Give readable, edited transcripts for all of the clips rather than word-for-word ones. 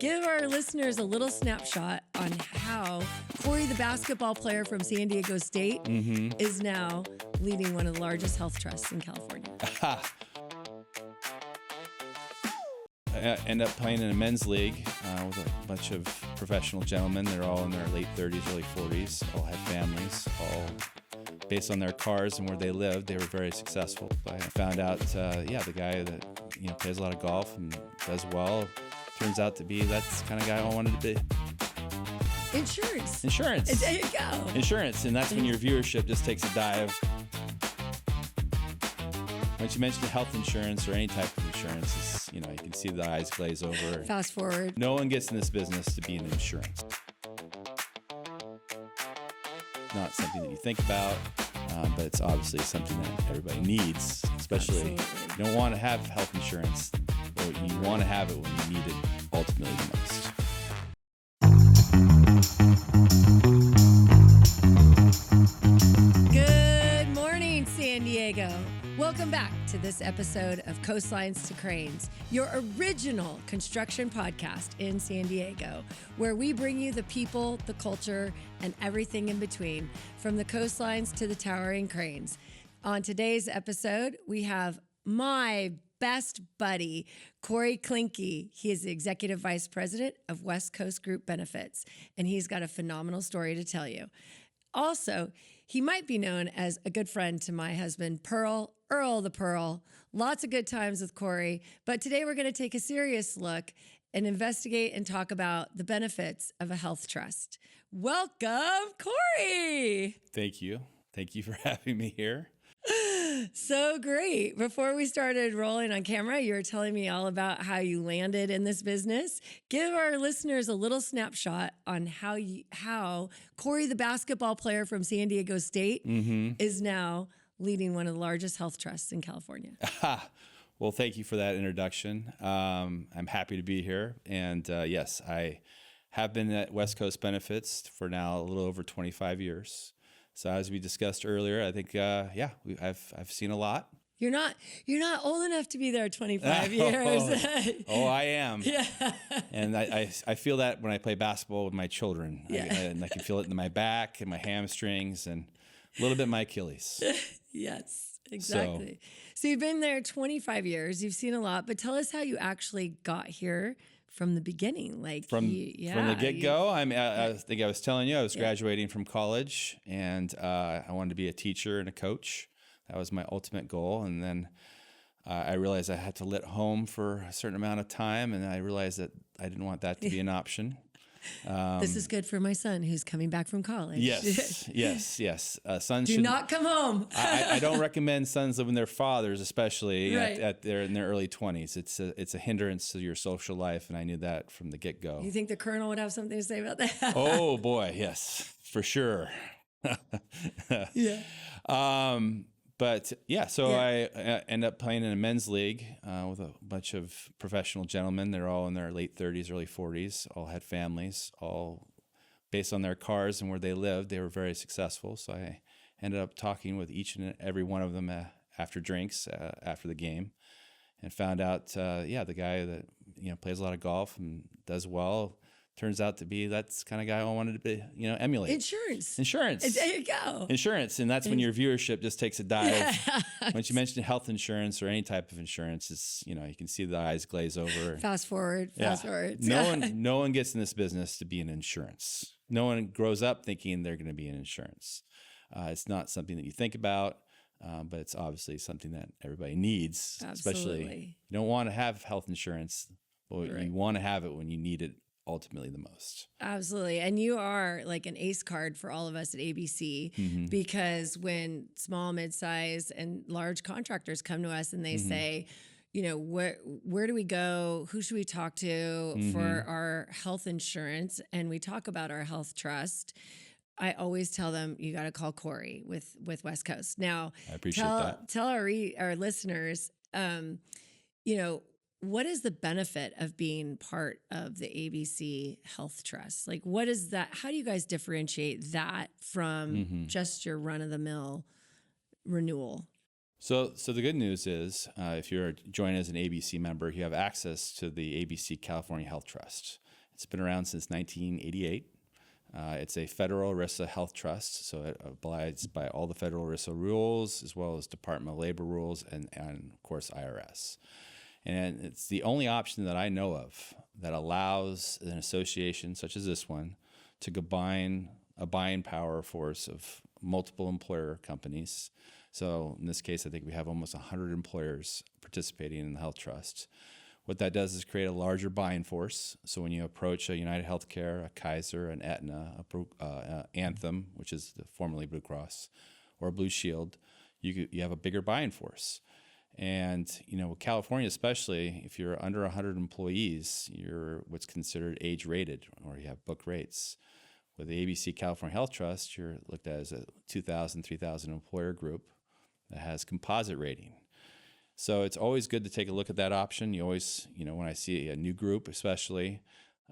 Give our listeners a little snapshot on how Corey, the basketball player from San Diego State, is now leading one of the largest health trusts in California. I end up playing in a men's league with a bunch of professional gentlemen. They're all in their late 30s, early 40s, all had families, all based on their cars and where they lived. They were very successful. I found out, the guy that plays a lot of golf and does well turns out to be that's the kind of guy I wanted to be. Insurance. There you go. Insurance, and that's when your viewership just takes a dive. Once you mention health insurance or any type of insurance, it's, you can see the eyes glaze over. Fast forward. No one gets in this business to be in insurance. Not something that you think about, but it's obviously something that everybody needs, especially Absolutely. You don't want to have health insurance, or you want to have it when you need it ultimately the most. Good morning, San Diego. Welcome back to this episode of Coastlines to Cranes, your original construction podcast in San Diego, where we bring you the people, the culture, and everything in between, from the coastlines to the towering cranes. On today's episode, we have my best buddy, Corey Klinke. He is the Executive Vice President of West Coast Group Benefits, and he's got a phenomenal story to tell you. Also, he might be known as a good friend to my husband, Earl the Pearl. Lots of good times with Corey, but today we're going to take a serious look and investigate and talk about the benefits of a health trust. Welcome, Corey. Thank you. Thank you for having me here. So great. Before we started rolling on camera, you were telling me all about how you landed in this business. Give our listeners a little snapshot on how Corey, the basketball player from San Diego State, is now leading one of the largest health trusts in California. Well, thank you for that introduction. I'm happy to be here. And yes, I have been at West Coast Benefits for now a little over 25 years. So as we discussed earlier, I think, I've seen a lot. You're not old enough to be there 25 years. Oh, I am. Yeah. And I feel that when I play basketball with my children. Yeah. And I can feel it in my back and my hamstrings and a little bit my Achilles. Yes, exactly. So you've been there 25 years. You've seen a lot, but tell us how you actually got here from the beginning. From the get-go. I think I was telling you I was graduating from college, and I wanted to be a teacher and a coach. That was my ultimate goal. And then I realized I had to let home for a certain amount of time, and I realized that I didn't want that to be an option. This is good for my son who's coming back from college. Yes. Sons Do not come home. I don't recommend sons living with their fathers, especially Right. in their early 20s. It's a hindrance to your social life, and I knew that from the get-go. You think the colonel would have something to say about that? Oh boy, yes, for sure. Yeah. I end up playing in a men's league with a bunch of professional gentlemen. They're all in their late 30s, early 40s, all had families, all based on their cars and where they lived. They were very successful. So I ended up talking with each and every one of them after drinks, after the game, and found out, the guy that plays a lot of golf and does well turns out to be that's the kind of guy I wanted to be, emulate. Insurance. There you go. Insurance, and that's when your viewership just takes a dive. Once you mention health insurance or any type of insurance, it's you can see the eyes glaze over. Fast forward. No one gets in this business to be in insurance. No one grows up thinking they're going to be in insurance. It's not something that you think about, but it's obviously something that everybody needs. Absolutely. Especially you don't want to have health insurance, but you want to have it when you need it ultimately the most. Absolutely. And you are like an ace card for all of us at ABC, because when small, mid-size, and large contractors come to us and they say, where do we go? Who should we talk to for our health insurance? And we talk about our health trust. I always tell them, you got to call Corey with West Coast. Now, I appreciate that. Tell our listeners, what is the benefit of being part of the ABC Health Trust? Like, what is that? How do you guys differentiate that from just your run-of-the-mill renewal? So the good news is, if you're joined as an ABC member, you have access to the ABC California Health Trust. It's been around since 1988. It's a federal ERISA health trust, so it abides by all the federal ERISA rules, as well as Department of Labor rules, and of course, IRS. And it's the only option that I know of that allows an association such as this one to combine a buying power force of multiple employer companies. So in this case, I think we have almost 100 employers participating in the health trust. What that does is create a larger buying force. So when you approach a United Healthcare, a Kaiser, an Aetna, Anthem, which is formerly Blue Cross, or Blue Shield, you have a bigger buying force. And with California especially, if you're under 100 employees, you're what's considered age rated, or you have book rates. With the ABC California Health Trust, you're looked at as a 2,000, 3,000 employer group that has composite rating. So it's always good to take a look at that option. You always, when I see a new group, especially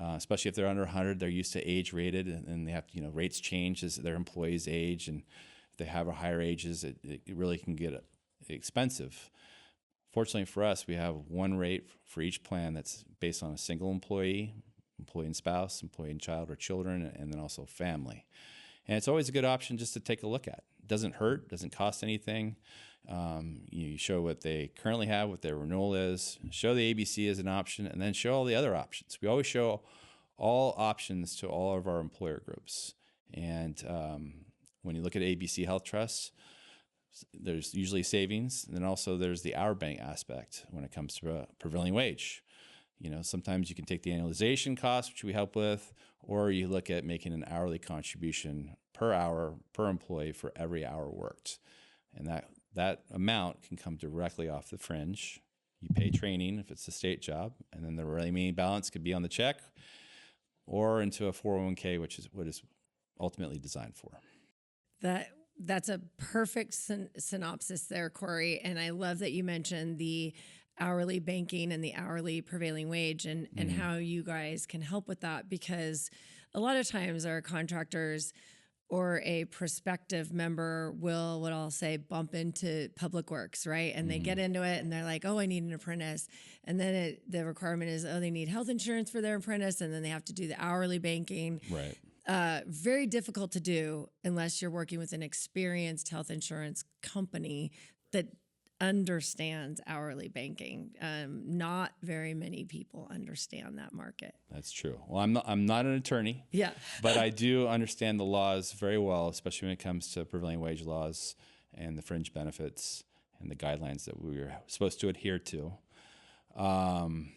if they're under 100, they're used to age rated, and they have, rates change as their employees age, and if they have a higher ages, it really can get expensive. Fortunately for us, we have one rate for each plan that's based on a single employee and spouse, employee and child or children, and then also family. And it's always a good option just to take a look at. It doesn't hurt, doesn't cost anything. You show what they currently have, what their renewal is, show the ABC as an option, and then show all the other options. We always show all options to all of our employer groups. And when you look at ABC Health Trust, there's usually savings, and then also there's the hour bank aspect when it comes to prevailing wage. Sometimes you can take the annualization cost, which we help with, or you look at making an hourly contribution per hour, per employee for every hour worked. And that amount can come directly off the fringe. You pay training if it's a state job, and then the remaining balance could be on the check or into a 401k, which is what is ultimately designed for. That's a perfect synopsis there, Corey. And I love that you mentioned the hourly banking and the hourly prevailing wage and how you guys can help with that, because a lot of times our contractors or a prospective member will, what I'll say, bump into public works, right? And they get into it and they're like, oh, I need an apprentice. And then the requirement is, oh, they need health insurance for their apprentice. And then they have to do the hourly banking. Right. Very difficult to do unless you're working with an experienced health insurance company that understands hourly banking. Not very many people understand that market. That's true. Well, I'm not an attorney. Yeah. But I do understand the laws very well, especially when it comes to prevailing wage laws and the fringe benefits and the guidelines that we were supposed to adhere to. And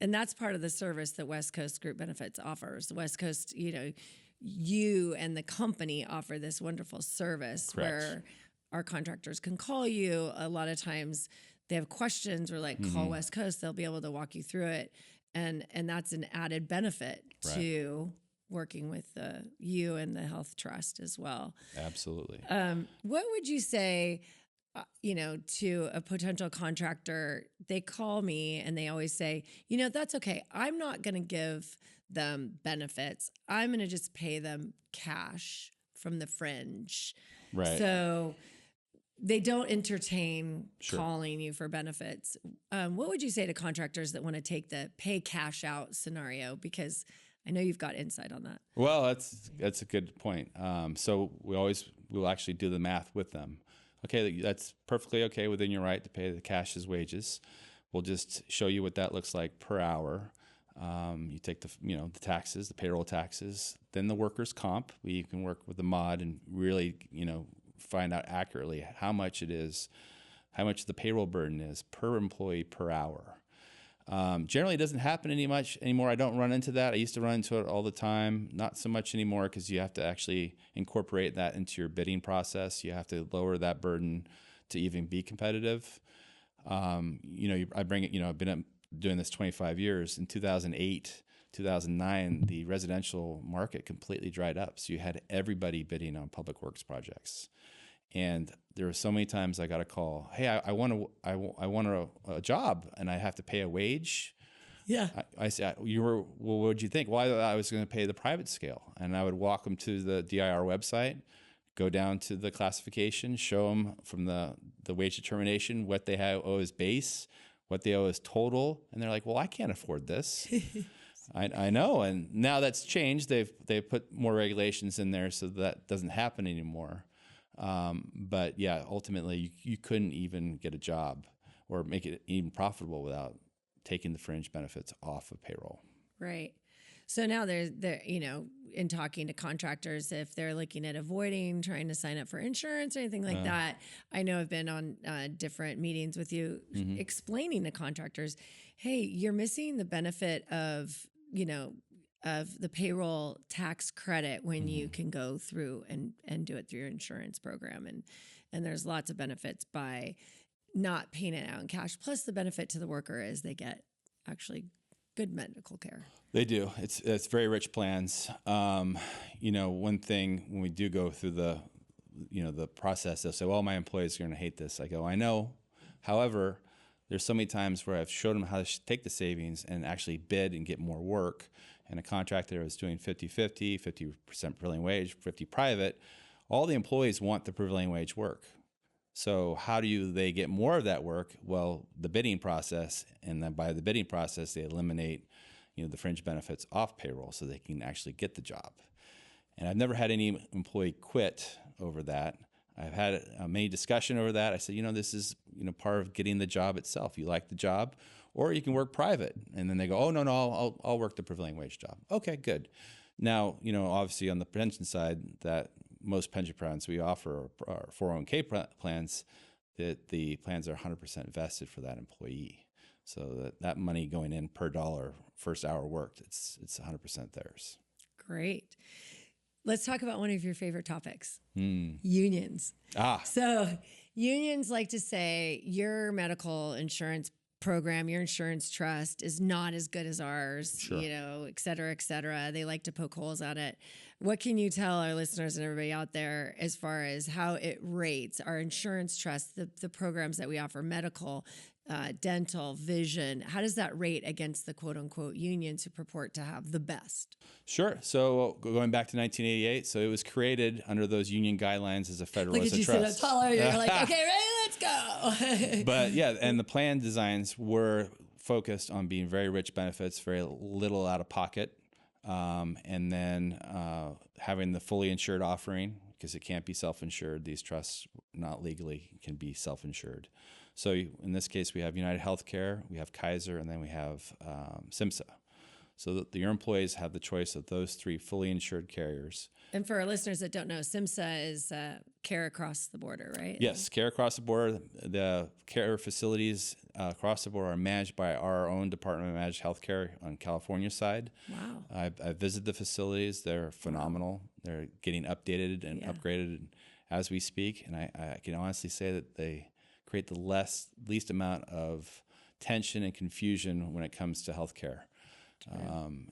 that's part of the service that West Coast Group Benefits offers. West Coast, you and the company offer this wonderful service. Correct. Where our contractors can call you. A lot of times they have questions or call West Coast. They'll be able to walk you through it. And that's an added benefit to working with you and the health trust as well. Absolutely. What would you say, to a potential contractor? They call me and they always say, that's okay. I'm not going to give them benefits. I'm going to just pay them cash from the fringe. Right. So they don't entertain calling you for benefits. What would you say to contractors that want to take the pay cash out scenario? Because I know you've got insight on that. Well, that's a good point. So we'll actually do the math with them. Okay, that's perfectly okay within your right to pay the cash as wages. We'll just show you what that looks like per hour. You take the taxes, the payroll taxes, then the workers' comp. We can work with the mod and really find out accurately how much it is, how much the payroll burden is per employee per hour. Generally, it doesn't happen anymore. I don't run into that. I used to run into it all the time. Not so much anymore, because you have to actually incorporate that into your bidding process. You have to lower that burden to even be competitive. I bring it. I've been doing this 25 years. In 2008, 2009, the residential market completely dried up. So you had everybody bidding on public works projects. And there were so many times I got a call, hey, I want a job and I have to pay a wage. Yeah. I said, well, what would you think? Well, I was going to pay the private scale. And I would walk them to the DIR website, go down to the classification, show them from the wage determination what they owe as base, what they owe as total. And they're like, well, I can't afford this. I know, and now that's changed. They've put more regulations in there so that doesn't happen anymore. But yeah, ultimately you couldn't even get a job or make it even profitable without taking the fringe benefits off of payroll. Right. So now there's in talking to contractors, if they're looking at avoiding trying to sign up for insurance or anything like that, I know I've been on different meetings with you explaining to contractors, hey, you're missing the benefit of the payroll tax credit when you can go through and do it through your insurance program. And there's lots of benefits by not paying it out in cash. Plus the benefit to the worker is they get actually good medical care. They do. It's very rich plans. One thing when we do go through the process, they'll say, well, my employees are going to hate this. I go, I know. However, there's so many times where I've showed them how to take the savings and actually bid and get more work. And a contractor is doing 50-50, 50% prevailing wage, 50 private. All the employees want the prevailing wage work. So how do they get more of that work? Well, the bidding process, and then by the bidding process, they eliminate, the fringe benefits off payroll so they can actually get the job. And I've never had any employee quit over that. I've had many discussion over that. I said, this is, part of getting the job itself. You like the job, or you can work private. And then they go, oh, no, I'll work the prevailing wage job. Okay, good. Now, obviously on the pension side, that most pension plans we offer are 401k plans, that the plans are 100% vested for that employee. So that money going in per dollar, first hour worked, it's 100% theirs. Great. Let's talk about one of your favorite topics, unions. So unions like to say your medical insurance program, your insurance trust is not as good as ours, sure. Et cetera, et cetera. They like to poke holes at it. What can you tell our listeners and everybody out there as far as how it rates our insurance trust, the programs that we offer, medical, dental, vision? How does that rate against the quote unquote unions who purport to have the best? Sure. So going back to 1988, so it was created under those union guidelines as a federal Look at you, trust. so taller. You're like, okay, ready, let's go. But yeah, and the plan designs were focused on being very rich benefits, very little out of pocket, and then having the fully insured offering, because it can't be self-insured. These trusts, not legally, can be self-insured. So in this case, we have United Healthcare, we have Kaiser, and then we have SIMSA. So that your employees have the choice of those three fully insured carriers. And for our listeners that don't know, SIMSA is care across the border, right? Yes, care across the border. The care facilities across the border are managed by our own Department of Managed Healthcare on California side. Wow. I've visited the facilities. They're phenomenal. Wow. They're getting updated and upgraded as we speak. And I can honestly say that they create the least amount of tension and confusion when it comes to healthcare.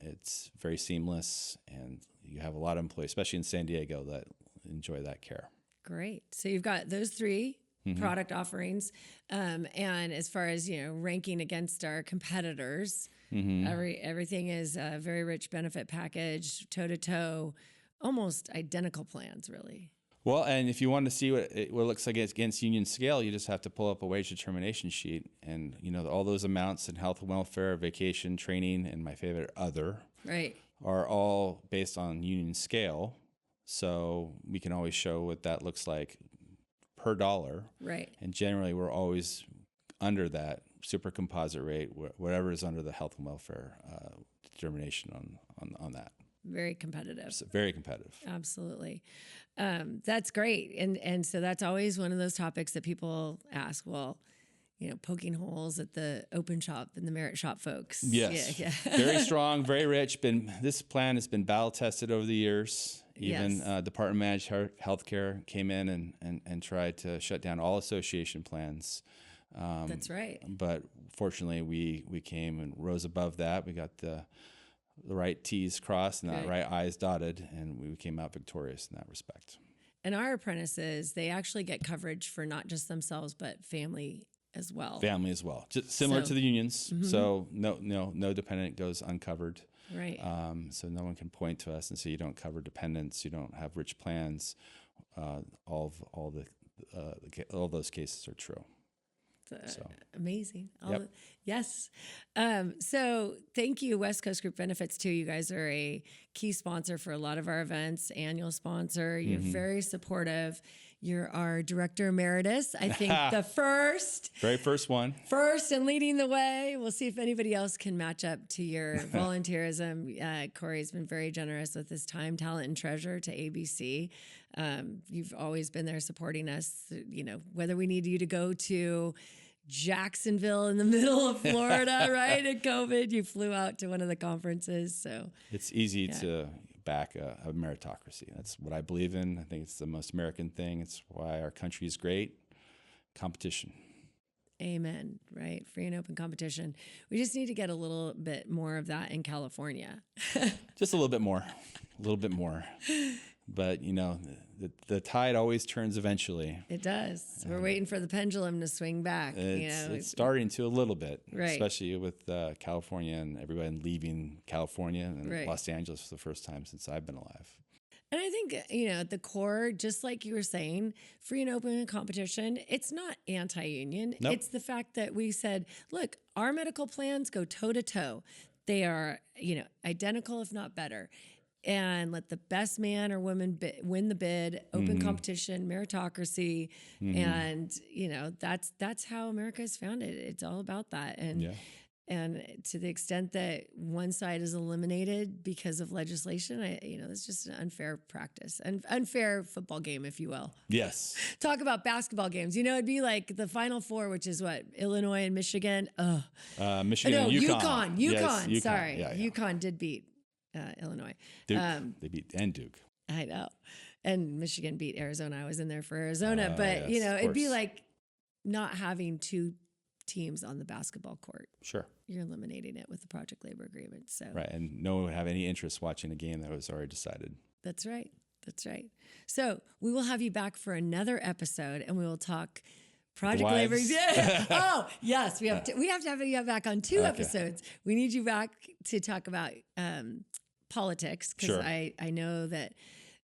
It's very seamless, and you have a lot of employees, especially in San Diego, that enjoy that care. Great. So you've got those three product offerings, and as far as ranking against our competitors, everything is a very rich benefit package, toe to toe, almost identical plans, really. Well, and if you want to see what it looks like against union scale, you just have to pull up a wage determination sheet, and all those amounts in health and welfare, vacation, training, and my favorite other, right, are all based on union scale. So we can always show what that looks like per dollar, right? And generally, we're always under that super composite rate, whatever is under the health and welfare determination on that. Very competitive. So very competitive. Absolutely. That's great. And so that's always one of those topics that people ask, well, poking holes at the open shop and the merit shop folks. Yes. Yeah. Very strong, very rich. This plan has been battle tested over the years. Even Department of Managed Healthcare came in and tried to shut down all association plans. That's right. But fortunately, we came and rose above that. We got the right T's crossed and the right I's dotted, and we came out victorious in that respect. And our apprentices, they actually get coverage for not just themselves, but family as well. Family as well, just similar to the unions. So no dependent goes uncovered. Right. So no one can point to us and say you don't cover dependents, you don't have rich plans. All those cases are true. So amazing. Yep. Yes. So thank you, West Coast Group Benefits, too. You guys are a key sponsor for a lot of our events, annual sponsor. You're very supportive. You're our director emeritus. I think the very first one. First and leading the way. We'll see if anybody else can match up to your volunteerism. Corey's been very generous with his time, talent, and treasure to ABC. You've always been there supporting us, you know, whether we need you to go to Jacksonville in the middle of Florida, right? At COVID, you flew out to one of the conferences. So it's easy to back a meritocracy. That's what I believe in. I think it's the most American thing. It's why our country is great. Competition. Amen. Right. Free and open competition. We just need to get a little bit more of that in California. Just a little bit more. A little bit more. But, you know, the tide always turns eventually. It does. So we're waiting for the pendulum to swing back. It's starting to a little bit, right. Especially with California and everybody leaving California and right. Los Angeles for the first time since I've been alive. And I think, you know, at the core, just like you were saying, free and open competition, it's not anti-union. Nope. It's the fact that we said, look, our medical plans go toe to toe. They are, you know, identical, if not better. And let the best man or woman win the bid, open competition, meritocracy. And, you know, that's how America is founded. It's all about that. And to the extent that one side is eliminated because of legislation, it's just an unfair practice, an unfair football game, if you will. Yes. Talk about basketball games. You know, it'd be like the Final Four, which is what, Illinois and Michigan. Michigan, no, UConn. UConn. Yes, Sorry, yeah. UConn did beat Illinois. Duke. They beat Duke. I know. And Michigan beat Arizona. I was in there for Arizona. But, yes, you know, it'd be like not having two teams on the basketball court. Sure. You're eliminating it with the project labor agreement. So right. And no one would have any interest watching a game that was already decided. That's right. That's right. So we will have you back for another episode and we will talk project labor. Yeah. Oh, yes. We have to have you back on 2 episodes. We need you back to talk about politics because I know that,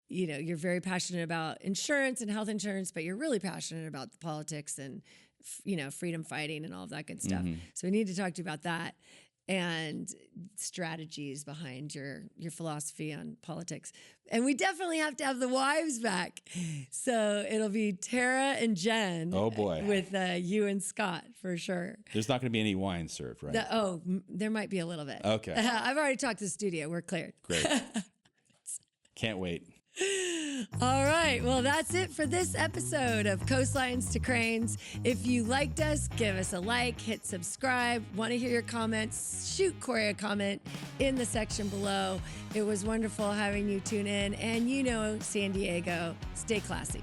you know, you're very passionate about insurance and health insurance, but you're really passionate about the politics and, you know, freedom fighting and all of that good stuff. So we need to talk to you about that and strategies behind your philosophy on politics. And we definitely have to have the wives back. So it'll be Tara and Jen. Oh, boy. With you and Scott, for sure. There's not going to be any wine served, right? There might be a little bit. Okay. I've already talked to the studio. We're cleared. Great. Can't wait. All right. Well, that's it for this episode of Coastlines to Cranes. If you liked us, give us a like, hit subscribe. Want to hear your comments? Shoot Corey a comment in the section below. It was wonderful having you tune in. And you know, San Diego, stay classy.